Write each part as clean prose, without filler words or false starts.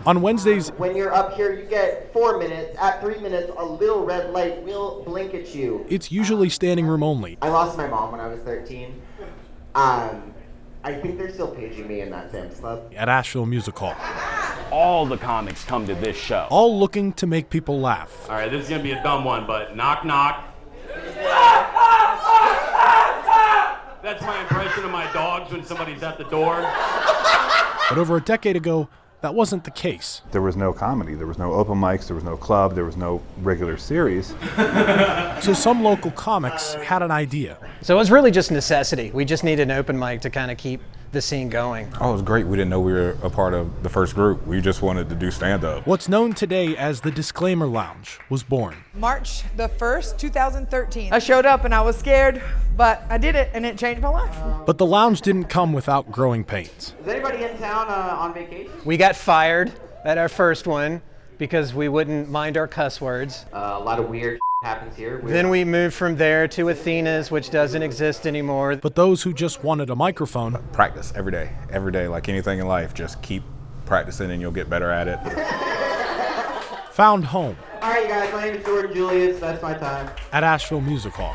On Wednesdays, when you're up here, you get 4 minutes. At 3 minutes, a little red light will blink at you. it's usually standing room only. I lost my mom when I was 13. I think they're still paging me in that Sam's Club. At Asheville Music Hall. All the comics come to this show. All looking to make people laugh. All right, this is going to be a dumb one, but knock, knock. That's my impression of my dogs when somebody's at the door. But over a decade ago, that wasn't the case. There was no comedy, there was no open mics, there was no club, there was no regular series. So some local comics had an idea. So it was really just necessity. We just needed an open mic to kind of keep the scene going. Oh, it was great. We didn't know we were a part of the first group. We just wanted to do stand-up. What's known today as the Disclaimer Lounge was born. March the 1st, 2013. I showed up and I was scared, but I did it and it changed my life. But the lounge didn't come without growing pains. Is anybody in town on vacation? We got fired at our first one because we wouldn't mind our cuss words. A lot of weird happens here. Then we moved from there to Athena's, which doesn't exist anymore. But those who just wanted a microphone Practice every day, like anything in life. Just keep practicing and you'll get better at it. found home All right, you guys, my name is Jordan Julius. That's my time. at Asheville Music Hall.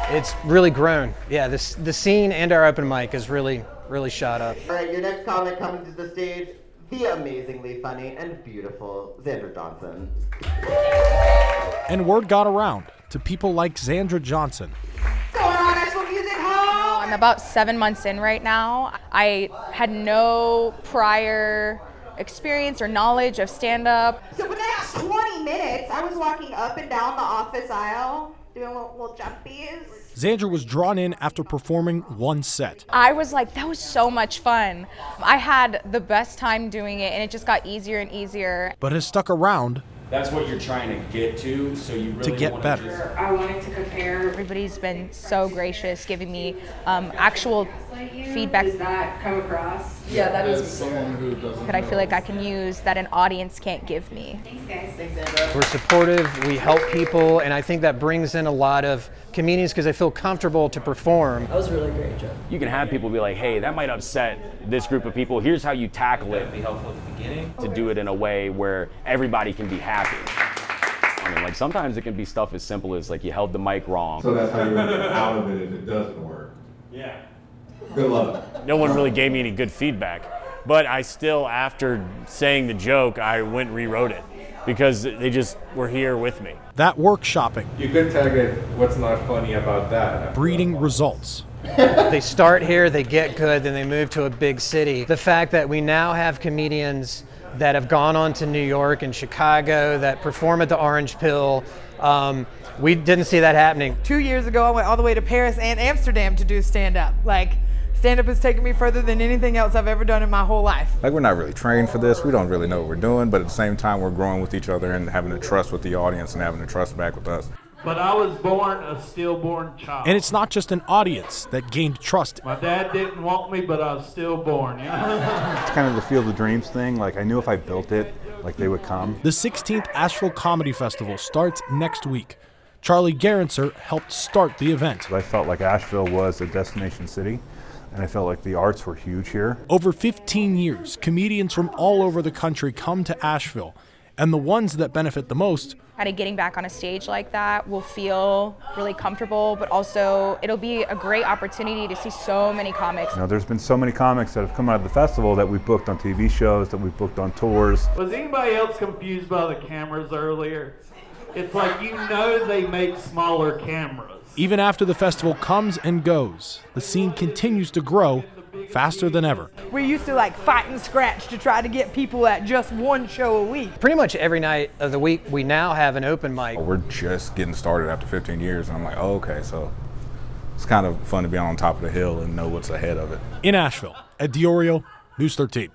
It's really grown. Yeah, the scene and our open mic has really shot up. All right, your next comic coming to the stage, the amazingly funny and beautiful Xandra Johnson. And word got around to people like Xandra Johnson. Going on Asheville Music Hall! I'm about 7 months in right now. I had no prior experience or knowledge of stand-up. So for the next 20 minutes, I was walking up and down the office aisle, doing little jumpies. Xandra was drawn in after performing one set. I was like, that was so much fun. I had the best time doing it, and it just got easier and easier. But has stuck around That's what you're trying to get to, so you really to get wanna better. just- I wanted to compare. Everybody's been so gracious, giving me actual feedback. Does that come across? Yeah, that is that I feel like I can use that an audience can't give me. Thanks, guys. Thanks, Andrew. We're supportive, we help people, and I think that brings in a lot of comedians because they feel comfortable to perform. That was a really great joke. You can have people be like, hey, that might upset this group of people. Here's how you tackle it. Be helpful at the beginning. To do it in a way where everybody can be happy. I mean, like sometimes it can be stuff as simple as like you held the mic wrong. So that's how you get out of it if it doesn't work. Yeah. Good luck. No one really gave me any good feedback, but I still, after saying the joke, I went and rewrote it because they just were here with me. That workshopping, You could tag it, what's not funny about that? breeding results. They start here, they get good, then they move to a big city. The fact that we now have comedians that have gone on to New York and Chicago that perform at the Orange Pill, we didn't see that happening. 2 years ago, I went all the way to Paris and Amsterdam to do stand-up. Like, stand-up has taken me further than anything else I've ever done in my whole life. Like, we're not really trained for this. We don't really know what we're doing, but at the same time, we're growing with each other and having to trust with the audience and having to trust back with us. But I was born a stillborn child. And it's not just an audience that gained trust. My dad didn't want me, but I was stillborn, you know? It's kind of the Field of Dreams thing. Like, I knew if I built it, like, they would come. The 16th Asheville Comedy Festival starts next week. Charlie Gerentzer helped start the event. I felt like Asheville was a destination city, and I felt like the arts were huge here. Over 15 years, comedians from all over the country come to Asheville, and the ones that benefit the most Kind of getting back on a stage like that will feel really comfortable, but also it'll be a great opportunity to see so many comics. You know, there's been so many comics that have come out of the festival that we've booked on TV shows, that we've booked on tours. Was anybody else confused by the cameras earlier? It's like, you know, they make smaller cameras. Even after the festival comes and goes, the scene continues to grow faster than ever. We used to like fight and scratch to try to get people at just one show a week. Pretty much every night of the week, we now have an open mic. We're just getting started after 15 years, and I'm like, oh, okay, so it's kind of fun to be on top of the hill and know what's ahead of it. In Asheville, at Diorio, News 13.